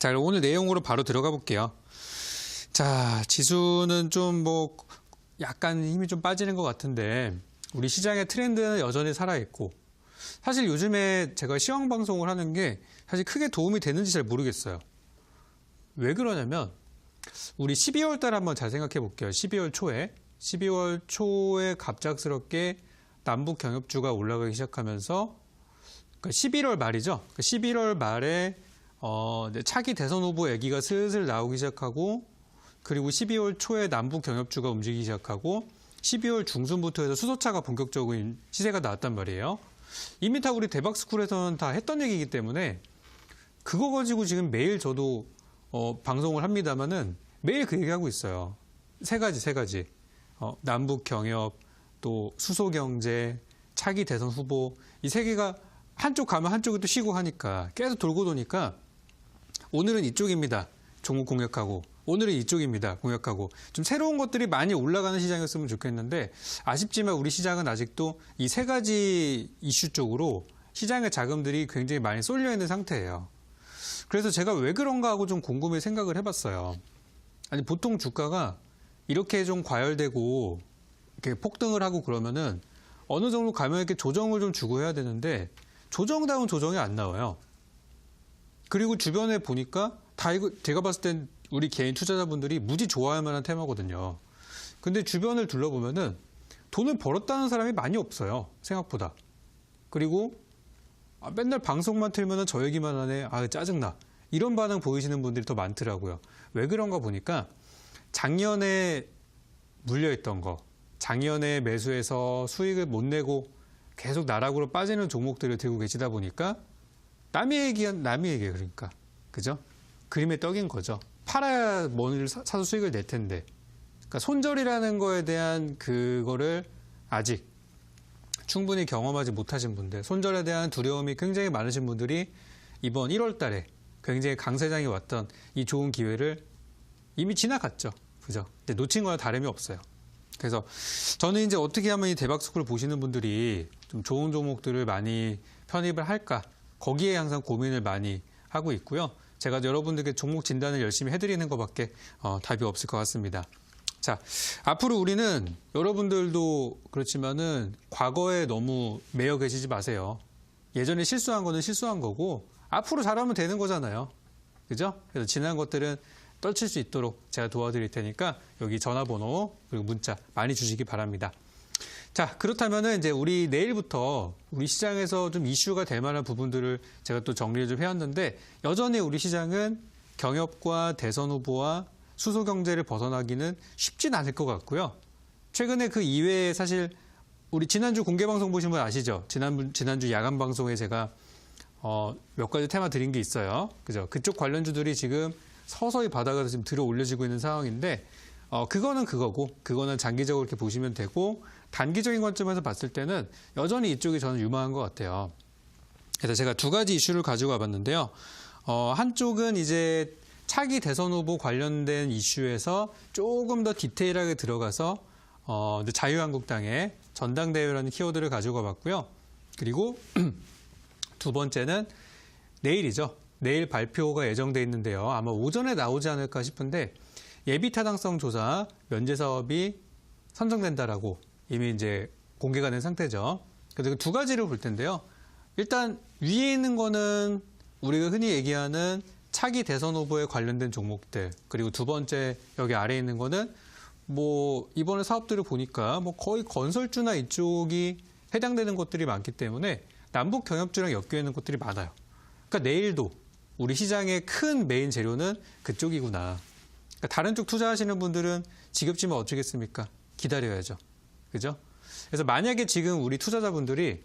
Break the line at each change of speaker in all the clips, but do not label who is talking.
자, 그럼 오늘 내용으로 바로 들어가 볼게요. 자, 지수는 좀 약간 힘이 좀 빠지는 것 같은데 우리 시장의 트렌드는 여전히 살아있고 사실 요즘에 제가 시황 방송을 하는 게 사실 크게 도움이 되는지 잘 모르겠어요. 왜 그러냐면 우리 12월 달 한번 잘 생각해 볼게요. 12월 초에 갑작스럽게 남북 경협주가 올라가기 시작하면서 11월 말이죠. 11월 말에 차기 대선 후보 얘기가 슬슬 나오기 시작하고 그리고 12월 초에 남북 경협주가 움직이기 시작하고 12월 중순부터 해서 수소차가 본격적인 시세가 나왔단 말이에요. 이미 다 우리 대박스쿨에서는 다 했던 얘기이기 때문에 그거 가지고 지금 매일 저도 방송을 합니다마는 매일 그 얘기하고 있어요. 세 가지. 남북 경협, 또 수소 경제, 차기 대선 후보 이 세 개가 한쪽 가면 한쪽이 또 쉬고 하니까 계속 돌고 도니까 오늘은 이쪽입니다. 종목 공략하고 오늘은 이쪽입니다. 공략하고 좀 새로운 것들이 많이 올라가는 시장이었으면 좋겠는데 아쉽지만 우리 시장은 아직도 이 세 가지 이슈 쪽으로 시장의 자금들이 굉장히 많이 쏠려 있는 상태예요. 그래서 제가 왜 그런가 하고 좀 곰곰이 생각을 해봤어요. 아니 보통 주가가 이렇게 좀 과열되고 이렇게 폭등을 하고 그러면은 어느 정도 가면 이렇게 조정을 좀 주고 해야 되는데 조정다운 조정이 안 나와요. 그리고 주변에 보니까 다 이거 제가 봤을 땐 우리 개인 투자자분들이 무지 좋아할 만한 테마거든요. 근데 주변을 둘러보면은 돈을 벌었다는 사람이 많이 없어요. 생각보다. 그리고 맨날 방송만 틀면은 저 얘기만 하네. 짜증나. 이런 반응 보이시는 분들이 더 많더라고요. 왜 그런가 보니까 작년에 물려있던 거, 작년에 매수해서 수익을 못 내고 계속 나락으로 빠지는 종목들을 들고 계시다 보니까 남의 얘기예요, 그러니까. 그죠? 그림의 떡인 거죠. 팔아야 뭐를 사서 수익을 낼 텐데. 그러니까 손절이라는 거에 대한 그거를 아직 충분히 경험하지 못하신 분들, 손절에 대한 두려움이 굉장히 많으신 분들이 이번 1월 달에 굉장히 강세장이 왔던 이 좋은 기회를 이미 지나갔죠. 그죠? 근데 놓친 거나 다름이 없어요. 그래서 저는 이제 어떻게 하면 이 대박스쿨을 보시는 분들이 좀 좋은 종목들을 많이 편입을 할까? 거기에 항상 고민을 많이 하고 있고요. 제가 여러분들께 종목 진단을 열심히 해드리는 것밖에 답이 없을 것 같습니다. 자, 앞으로 우리는 여러분들도 그렇지만은 과거에 너무 매여 계시지 마세요. 예전에 실수한 거는 실수한 거고 앞으로 잘하면 되는 거잖아요. 그죠? 그래서 지난 것들은 떨칠 수 있도록 제가 도와드릴 테니까 여기 전화번호 그리고 문자 많이 주시기 바랍니다. 자, 그렇다면은 이제 우리 내일부터 우리 시장에서 좀 이슈가 될 만한 부분들을 제가 또 정리를 좀 해왔는데 여전히 우리 시장은 경협과 대선 후보와 수소 경제를 벗어나기는 쉽진 않을 것 같고요. 최근에 그 이외에 사실 우리 지난주 공개 방송 보신 분 아시죠? 지난주 야간 방송에 제가 몇 가지 테마 드린 게 있어요. 그죠? 그쪽 관련주들이 지금 서서히 바닥에서 지금 들어 올려지고 있는 상황인데 그거는 그거고 그거는 장기적으로 이렇게 보시면 되고 단기적인 관점에서 봤을 때는 여전히 이쪽이 저는 유망한 것 같아요. 그래서 제가 두 가지 이슈를 가지고 와봤는데요. 한쪽은 이제 차기 대선 후보 관련된 이슈에서 조금 더 디테일하게 들어가서 자유한국당의 전당대회라는 키워드를 가지고 와봤고요. 그리고 두 번째는 내일이죠. 내일 발표가 예정돼 있는데요. 아마 오전에 나오지 않을까 싶은데 예비 타당성 조사 면제 사업이 선정된다라고 이미 이제 공개가 된 상태죠. 그래서 두 가지를 볼 텐데요. 일단 위에 있는 거는 우리가 흔히 얘기하는 차기 대선 후보에 관련된 종목들 그리고 두 번째 여기 아래에 있는 거는 이번에 사업들을 보니까 거의 건설주나 이쪽이 해당되는 것들이 많기 때문에 남북 경협주랑 엮여 있는 것들이 많아요. 그러니까 내일도 우리 시장의 큰 메인 재료는 그쪽이구나. 그러니까 다른 쪽 투자하시는 분들은 지겹지만 어쩌겠습니까? 기다려야죠. 그죠? 그래서 만약에 지금 우리 투자자분들이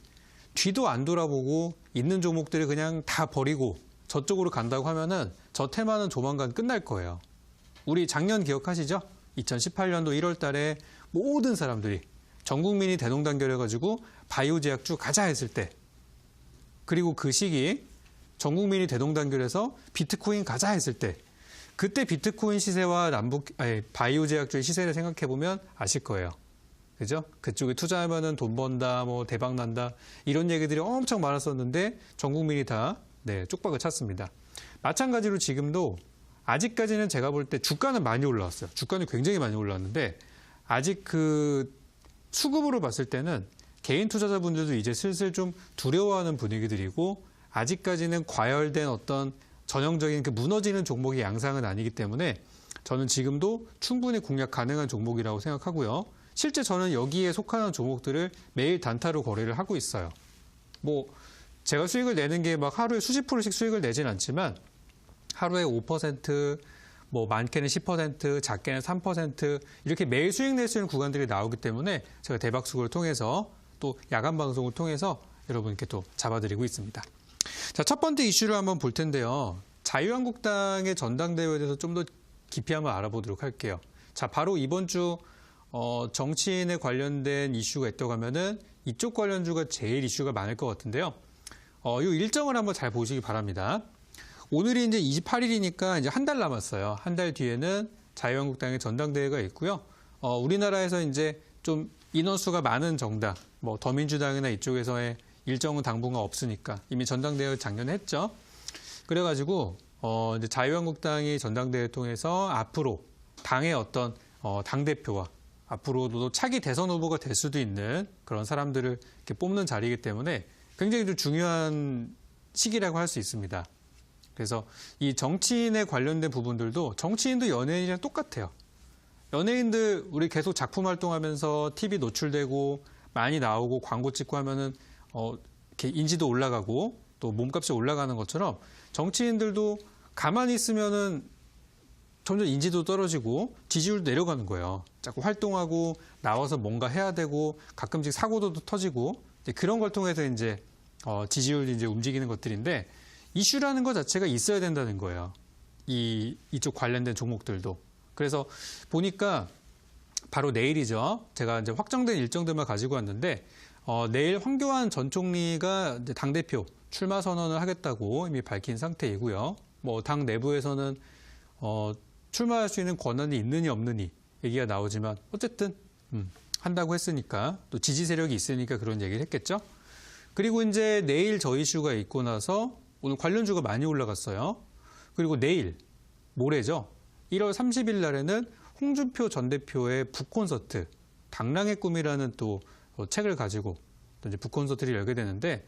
뒤도 안 돌아보고 있는 종목들을 그냥 다 버리고 저쪽으로 간다고 하면은 저 테마는 조만간 끝날 거예요. 우리 작년 기억하시죠? 2018년도 1월 달에 모든 사람들이 전 국민이 대동단결해가지고 바이오 제약주 가자 했을 때 그리고 그 시기 전 국민이 대동단결해서 비트코인 가자 했을 때 그때 비트코인 시세와 바이오 제약주의 시세를 생각해보면 아실 거예요. 그죠? 그쪽에 투자하면은 돈 번다, 대박 난다 이런 얘기들이 엄청 많았었는데 전 국민이 다 쪽박을 찼습니다. 마찬가지로 지금도 아직까지는 제가 볼 때 주가는 많이 올라왔어요. 주가는 굉장히 많이 올라왔는데 아직 그 수급으로 봤을 때는 개인 투자자분들도 이제 슬슬 좀 두려워하는 분위기들이고 아직까지는 과열된 어떤 전형적인 그 무너지는 종목의 양상은 아니기 때문에 저는 지금도 충분히 공략 가능한 종목이라고 생각하고요. 실제 저는 여기에 속하는 종목들을 매일 단타로 거래를 하고 있어요. 뭐 제가 수익을 내는 게 막 하루에 수십 프로씩 수익을 내진 않지만 하루에 5%, 뭐 많게는 10%, 작게는 3% 이렇게 매일 수익 낼 수 있는 구간들이 나오기 때문에 제가 대박수고를 통해서 또 야간 방송을 통해서 여러분께 또 잡아드리고 있습니다. 자, 첫 번째 이슈를 한번 볼 텐데요. 자유한국당의 전당대회에 대해서 좀 더 깊이 한번 알아보도록 할게요. 자, 바로 이번 주 정치인에 관련된 이슈가 있다고 하면은 이쪽 관련주가 제일 이슈가 많을 것 같은데요. 이 일정을 한번 잘 보시기 바랍니다. 오늘이 이제 28일이니까 이제 한 달 남았어요. 한 달 뒤에는 자유한국당의 전당대회가 있고요. 우리나라에서 이제 좀 인원수가 많은 정당, 뭐 더민주당이나 이쪽에서의 일정은 당분간 없으니까 이미 전당대회 작년에 했죠. 그래가지고 이제 자유한국당이 전당대회 통해서 앞으로 당의 어떤 당대표와 앞으로도 차기 대선 후보가 될 수도 있는 그런 사람들을 이렇게 뽑는 자리이기 때문에 굉장히 좀 중요한 시기라고 할 수 있습니다. 그래서 이 정치인에 관련된 부분들도 정치인도 연예인이랑 똑같아요. 연예인들 우리 계속 작품 활동하면서 TV 노출되고 많이 나오고 광고 찍고 하면은 이렇게 인지도 올라가고 또 몸값이 올라가는 것처럼 정치인들도 가만히 있으면은 점점 인지도 떨어지고 지지율도 내려가는 거예요. 자꾸 활동하고 나와서 뭔가 해야 되고 가끔씩 사고도 터지고 이제 그런 걸 통해서 이제 지지율이 이제 움직이는 것들인데 이슈라는 것 자체가 있어야 된다는 거예요. 이쪽 관련된 종목들도. 그래서 보니까 바로 내일이죠. 제가 이제 확정된 일정들만 가지고 왔는데 내일 황교안 전 총리가 이제 당대표 출마 선언을 하겠다고 이미 밝힌 상태이고요. 뭐 당 내부에서는 출마할 수 있는 권한이 있느니 없느니 얘기가 나오지만 어쨌든 한다고 했으니까 또 지지 세력이 있으니까 그런 얘기를 했겠죠. 그리고 이제 내일 저 이슈가 있고 나서 오늘 관련주가 많이 올라갔어요. 그리고 내일 모레죠. 1월 30일 날에는 홍준표 전 대표의 북콘서트 당랑의 꿈이라는 또 책을 가지고 또 이제 북콘서트를 열게 되는데,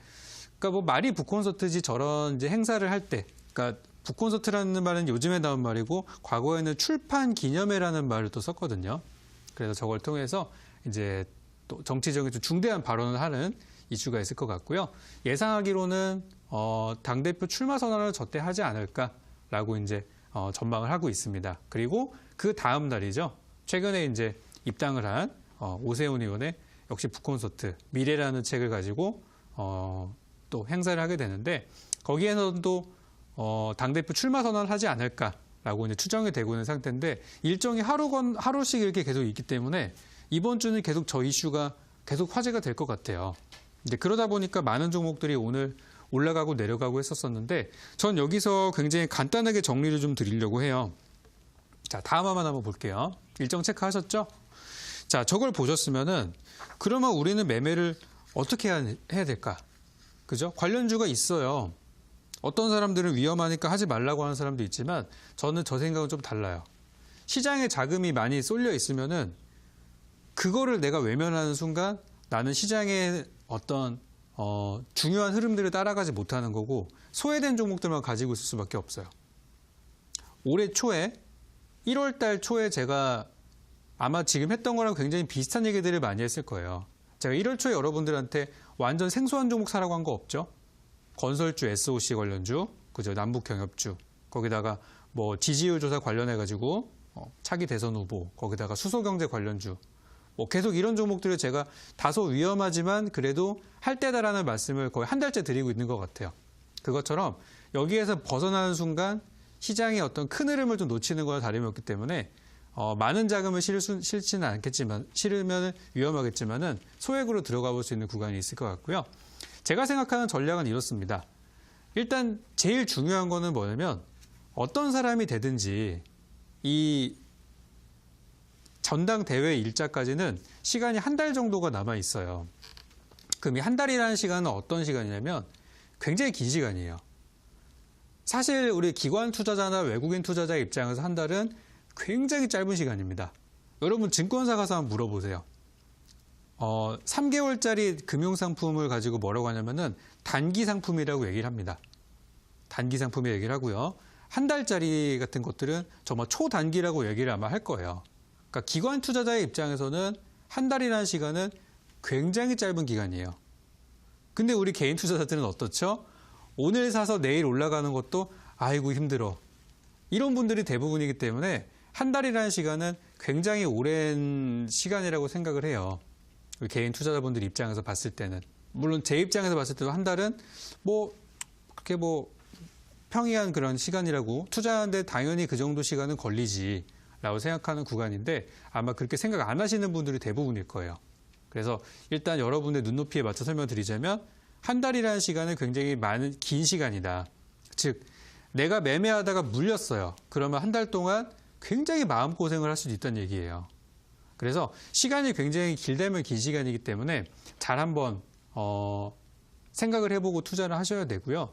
그러니까 뭐 말이 북콘서트지 저런 이제 행사를 할 때, 그러니까 북콘서트라는 말은 요즘에 나온 말이고 과거에는 출판 기념회라는 말을 또 썼거든요. 그래서 저걸 통해서 이제 또 정치적인 좀 중대한 발언을 하는 이슈가 있을 것 같고요. 예상하기로는 당대표 출마 선언을 저때 하지 않을까라고 이제 전망을 하고 있습니다. 그리고 그 다음 날이죠. 최근에 이제 입당을 한 오세훈 의원의 역시 북콘서트 미래라는 책을 가지고 또 행사를 하게 되는데 거기에서도 당대표 출마 선언을 하지 않을까라고 이제 추정이 되고 있는 상태인데 일정이 하루씩 이렇게 계속 있기 때문에 이번 주는 계속 저 이슈가 계속 화제가 될 것 같아요. 근데 그러다 보니까 많은 종목들이 오늘 올라가고 내려가고 했었는데 전 여기서 굉장히 간단하게 정리를 좀 드리려고 해요. 자, 다음 한번 볼게요. 일정 체크하셨죠? 자, 저걸 보셨으면은 그러면 우리는 매매를 어떻게 해야 될까? 그죠? 관련주가 있어요. 어떤 사람들은 위험하니까 하지 말라고 하는 사람도 있지만 저는 저 생각은 좀 달라요. 시장에 자금이 많이 쏠려 있으면은 그거를 내가 외면하는 순간 나는 시장의 어떤 중요한 흐름들을 따라가지 못하는 거고 소외된 종목들만 가지고 있을 수밖에 없어요. 올해 초에 1월 달 초에 제가 아마 지금 했던 거랑 굉장히 비슷한 얘기들을 많이 했을 거예요. 제가 1월 초에 여러분들한테 완전 생소한 종목 사라고 한 거 없죠? 건설주, SOC 관련주, 그죠? 남북경협주, 거기다가 뭐 지지율 조사 관련해가지고 차기 대선 후보, 거기다가 수소경제 관련주, 뭐 계속 이런 종목들을 제가 다소 위험하지만 그래도 할 때다라는 말씀을 거의 한 달째 드리고 있는 것 같아요. 그것처럼 여기에서 벗어나는 순간 시장의 어떤 큰 흐름을 좀 놓치는 거와 다름이 없기 때문에 많은 자금을 실지는 않겠지만 실으면 위험하겠지만은 소액으로 들어가 볼 수 있는 구간이 있을 것 같고요. 제가 생각하는 전략은 이렇습니다. 일단 제일 중요한 거는 뭐냐면 어떤 사람이 되든지 이 전당대회 일자까지는 시간이 한 달 정도가 남아 있어요. 그럼 이 한 달이라는 시간은 어떤 시간이냐면 굉장히 긴 시간이에요. 사실 우리 기관 투자자나 외국인 투자자 입장에서 한 달은 굉장히 짧은 시간입니다. 여러분 증권사 가서 한번 물어보세요. 3개월짜리 금융상품을 가지고 뭐라고 하냐면은 단기 상품이라고 얘기를 합니다. 단기 상품이 얘기를 하고요. 한 달짜리 같은 것들은 정말 초단기라고 얘기를 아마 할 거예요. 그러니까 기관 투자자의 입장에서는 한 달이라는 시간은 굉장히 짧은 기간이에요. 근데 우리 개인 투자자들은 어떻죠? 오늘 사서 내일 올라가는 것도 아이고 힘들어. 이런 분들이 대부분이기 때문에 한 달이라는 시간은 굉장히 오랜 시간이라고 생각을 해요. 우리 개인 투자자분들 입장에서 봤을 때는. 물론 제 입장에서 봤을 때도 한 달은 그렇게 평이한 그런 시간이라고 투자하는데 당연히 그 정도 시간은 걸리지 라고 생각하는 구간인데 아마 그렇게 생각 안 하시는 분들이 대부분일 거예요. 그래서 일단 여러분의 눈높이에 맞춰 설명드리자면 한 달이라는 시간은 굉장히 긴 시간이다. 즉 내가 매매하다가 물렸어요. 그러면 한 달 동안 굉장히 마음고생을 할 수도 있다는 얘기예요. 그래서 시간이 굉장히 길다면 긴 시간이기 때문에 잘 한번 생각을 해보고 투자를 하셔야 되고요.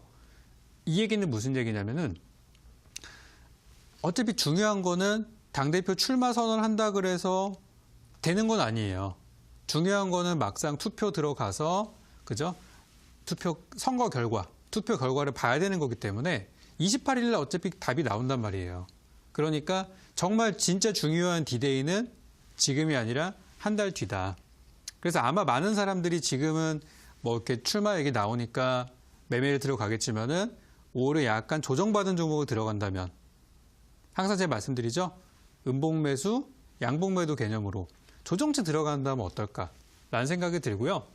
이 얘기는 무슨 얘기냐면은 어차피 중요한 거는 당대표 출마 선언한다 그래서 되는 건 아니에요. 중요한 거는 막상 투표 들어가서 그죠? 선거 결과, 투표 결과를 봐야 되는 거기 때문에 28일 날 어차피 답이 나온단 말이에요. 그러니까 정말 진짜 중요한 디데이는 지금이 아니라 한 달 뒤다. 그래서 아마 많은 사람들이 지금은 이렇게 출마 얘기 나오니까 매매를 들어가겠지만은 올해 약간 조정받은 종목을 들어간다면 항상 제가 말씀드리죠. 음봉 매수, 양봉 매도 개념으로 조정치 들어간다면 어떨까? 라는 생각이 들고요.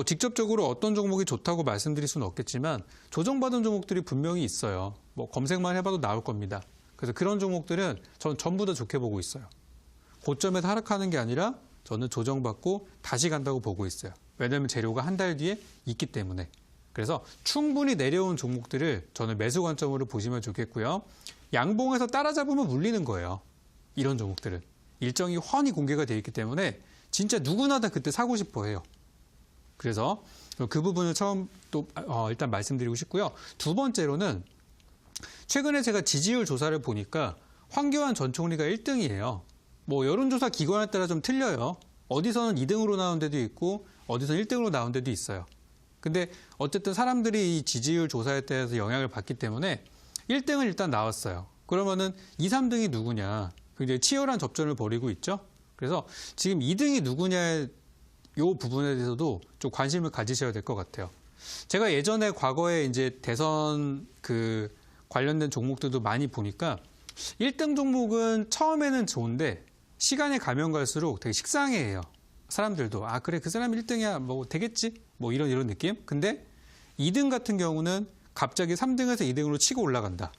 직접적으로 어떤 종목이 좋다고 말씀드릴 수는 없겠지만 조정받은 종목들이 분명히 있어요. 검색만 해봐도 나올 겁니다. 그래서 그런 종목들은 전 전부 다 좋게 보고 있어요. 고점에서 하락하는 게 아니라 저는 조정받고 다시 간다고 보고 있어요. 왜냐하면 재료가 한 달 뒤에 있기 때문에. 그래서 충분히 내려온 종목들을 저는 매수 관점으로 보시면 좋겠고요. 양봉에서 따라잡으면 물리는 거예요. 이런 종목들은. 일정이 훤히 공개가 되어 있기 때문에 진짜 누구나 다 그때 사고 싶어 해요. 그래서 그 부분을 처음 일단 말씀드리고 싶고요. 두 번째로는 최근에 제가 지지율 조사를 보니까 황교안 전 총리가 1등이에요. 여론조사 기관에 따라 좀 틀려요. 어디서는 2등으로 나온 데도 있고 어디서는 1등으로 나온 데도 있어요. 근데 어쨌든 사람들이 이 지지율 조사에 대해서 영향을 받기 때문에 1등은 일단 나왔어요. 그러면은 2, 3등이 누구냐. 굉장히 치열한 접전을 벌이고 있죠. 그래서 지금 2등이 누구냐의 이 부분에 대해서도 좀 관심을 가지셔야 될 것 같아요. 제가 예전에 과거에 이제 대선 관련된 종목들도 많이 보니까 1등 종목은 처음에는 좋은데 시간이 가면 갈수록 되게 식상해해요. 사람들도 그래 그 사람 1등이야 되겠지 이런 느낌. 근데 2등 같은 경우는 갑자기 3등에서 2등으로 치고 올라간다.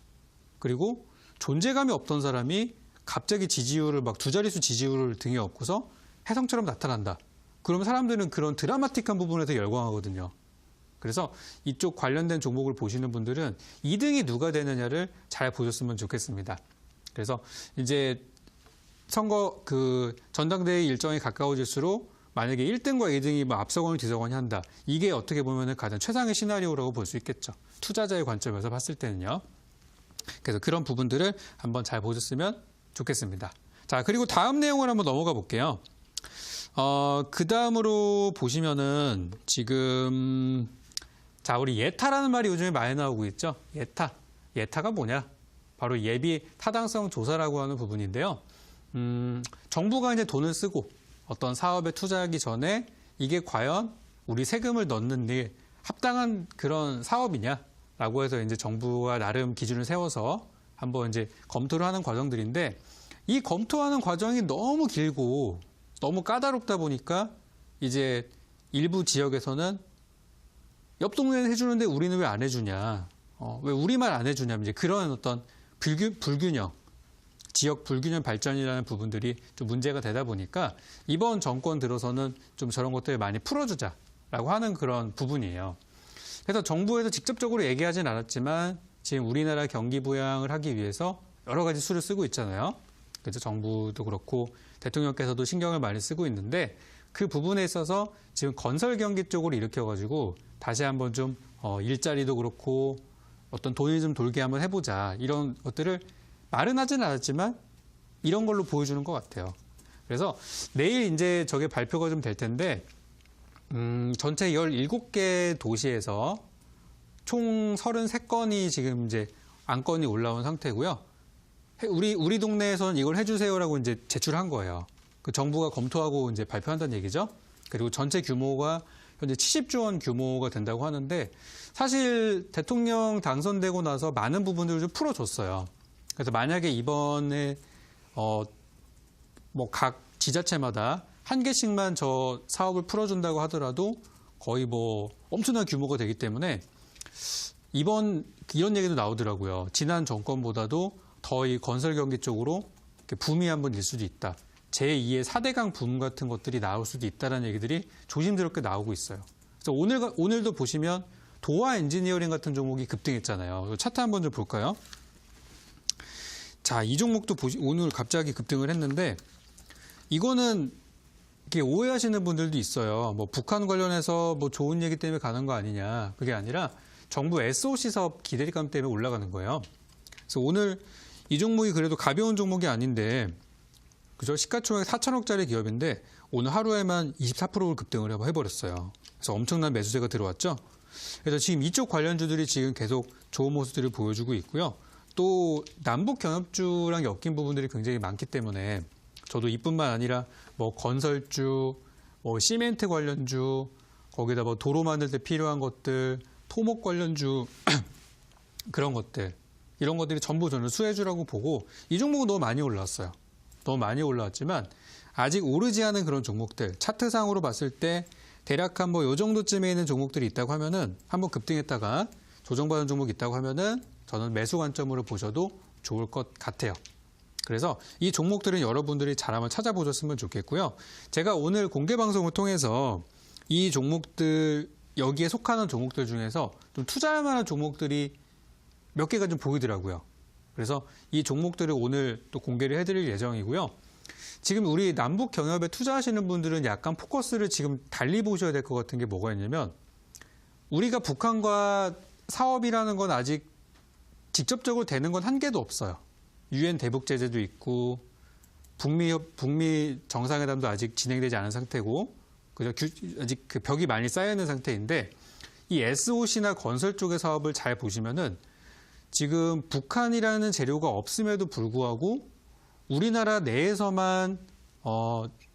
그리고 존재감이 없던 사람이 갑자기 지지율을 두 자릿수 지지율을 등에 업고서 혜성처럼 나타난다. 그러면 사람들은 그런 드라마틱한 부분에서 열광하거든요. 그래서 이쪽 관련된 종목을 보시는 분들은 2등이 누가 되느냐를 잘 보셨으면 좋겠습니다. 그래서 이제 선거 전당대회 일정이 가까워질수록 만약에 1등과 2등이 앞서거나 뒤서거나 한다. 이게 어떻게 보면 가장 최상의 시나리오라고 볼 수 있겠죠. 투자자의 관점에서 봤을 때는요. 그래서 그런 부분들을 한번 잘 보셨으면 좋겠습니다. 자, 그리고 다음 내용을 한번 넘어가 볼게요. 그 다음으로 보시면은 지금 우리 예타라는 말이 요즘에 많이 나오고 있죠. 예타. 예타가 뭐냐? 바로 예비 타당성 조사라고 하는 부분인데요. 정부가 이제 돈을 쓰고 어떤 사업에 투자하기 전에 이게 과연 우리 세금을 넣는 일 합당한 그런 사업이냐라고 해서 이제 정부가 나름 기준을 세워서 한번 이제 검토를 하는 과정들인데 이 검토하는 과정이 너무 길고 너무 까다롭다 보니까 이제 일부 지역에서는 옆 동네는 해주는데 우리는 왜 안 해주냐? 왜 우리만 안 해주냐? 이제 그런 어떤 불균형, 지역 불균형 발전이라는 부분들이 좀 문제가 되다 보니까 이번 정권 들어서는 좀 저런 것들을 많이 풀어주자라고 하는 그런 부분이에요. 그래서 정부에서 직접적으로 얘기하진 않았지만 지금 우리나라 경기 부양을 하기 위해서 여러 가지 수를 쓰고 있잖아요. 그래서 정부도 그렇고 대통령께서도 신경을 많이 쓰고 있는데 그 부분에 있어서 지금 건설 경기 쪽으로 일으켜가지고 다시 한번 좀 일자리도 그렇고 어떤 돈이 좀 돌게 한번 해보자. 이런 것들을 말은 하진 않았지만 이런 걸로 보여주는 것 같아요. 그래서 내일 이제 저게 발표가 좀 될 텐데, 전체 17개 도시에서 총 33건이 지금 이제 안건이 올라온 상태고요. 우리 동네에서는 이걸 해주세요라고 이제 제출한 거예요. 그 정부가 검토하고 이제 발표한다는 얘기죠. 그리고 전체 규모가 현재 70조 원 규모가 된다고 하는데, 사실 대통령 당선되고 나서 많은 부분들을 좀 풀어줬어요. 그래서 만약에 이번에 뭐 각 지자체마다 한 개씩만 저 사업을 풀어준다고 하더라도 거의 뭐 엄청난 규모가 되기 때문에 이런 얘기도 나오더라고요. 지난 정권보다도 더 이 건설 경기 쪽으로 붐이 한번 일 수도 있다. 제2의 4대강 붐 같은 것들이 나올 수도 있다는 얘기들이 조심스럽게 나오고 있어요. 그래서 오늘도 보시면 도화 엔지니어링 같은 종목이 급등했잖아요. 차트 한번 좀 볼까요? 자, 이 종목도 오늘 갑자기 급등을 했는데, 이거는 이렇게 오해하시는 분들도 있어요. 뭐 북한 관련해서 뭐 좋은 얘기 때문에 가는 거 아니냐. 그게 아니라 정부 SOC 사업 기대감 때문에 올라가는 거예요. 그래서 오늘 이 종목이 그래도 가벼운 종목이 아닌데, 그죠? 시가총액 4천억짜리 기업인데 오늘 하루에만 24% 급등을 해버렸어요. 그래서 엄청난 매수세가 들어왔죠. 그래서 지금 이쪽 관련주들이 지금 계속 좋은 모습들을 보여주고 있고요. 또 남북 경협주랑 엮인 부분들이 굉장히 많기 때문에 저도 이뿐만 아니라 뭐 건설주, 뭐 시멘트 관련주, 거기다 뭐 도로 만들 때 필요한 것들, 토목 관련주 그런 것들, 이런 것들이 전부 저는 수혜주라고 보고, 이 종목은 너무 많이 올라왔어요. 너무 많이 올라왔지만 아직 오르지 않은 그런 종목들, 차트상으로 봤을 때 대략 한 뭐 요 정도쯤에 있는 종목들이 있다고 하면은, 한번 급등했다가 조정받은 종목이 있다고 하면은 저는 매수 관점으로 보셔도 좋을 것 같아요. 그래서 이 종목들은 여러분들이 잘 한번 찾아보셨으면 좋겠고요. 제가 오늘 공개 방송을 통해서 이 종목들, 여기에 속하는 종목들 중에서 좀 투자할 만한 종목들이 몇 개가 좀 보이더라고요. 그래서 이 종목들을 오늘 또 공개를 해드릴 예정이고요. 지금 우리 남북 경협에 투자하시는 분들은 약간 포커스를 지금 달리 보셔야 될 것 같은 게 뭐가 있냐면, 우리가 북한과 사업이라는 건 아직 직접적으로 되는 건 한 개도 없어요. 유엔 대북 제재도 있고 북미 정상회담도 아직 진행되지 않은 상태고, 아직 그 벽이 많이 쌓여 있는 상태인데, 이 SOC나 건설 쪽의 사업을 잘 보시면은 지금 북한이라는 재료가 없음에도 불구하고 우리나라 내에서만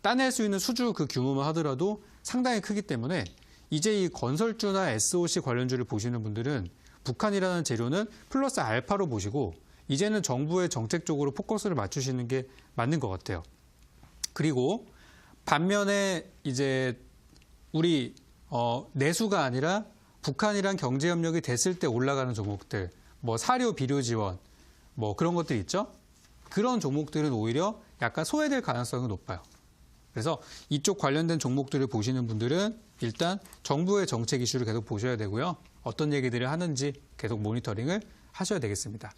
따낼 수 있는 수주 그 규모만 하더라도 상당히 크기 때문에, 이제 이 건설주나 SOC 관련주를 보시는 분들은 북한이라는 재료는 플러스 알파로 보시고 이제는 정부의 정책 쪽으로 포커스를 맞추시는 게 맞는 것 같아요. 그리고 반면에 이제 우리 내수가 아니라 북한이랑 경제 협력이 됐을 때 올라가는 종목들, 뭐 사료 비료 지원, 뭐 그런 것들 있죠. 그런 종목들은 오히려 약간 소외될 가능성이 높아요. 그래서 이쪽 관련된 종목들을 보시는 분들은 일단 정부의 정책 이슈를 계속 보셔야 되고요. 어떤 얘기들을 하는지 계속 모니터링을 하셔야 되겠습니다.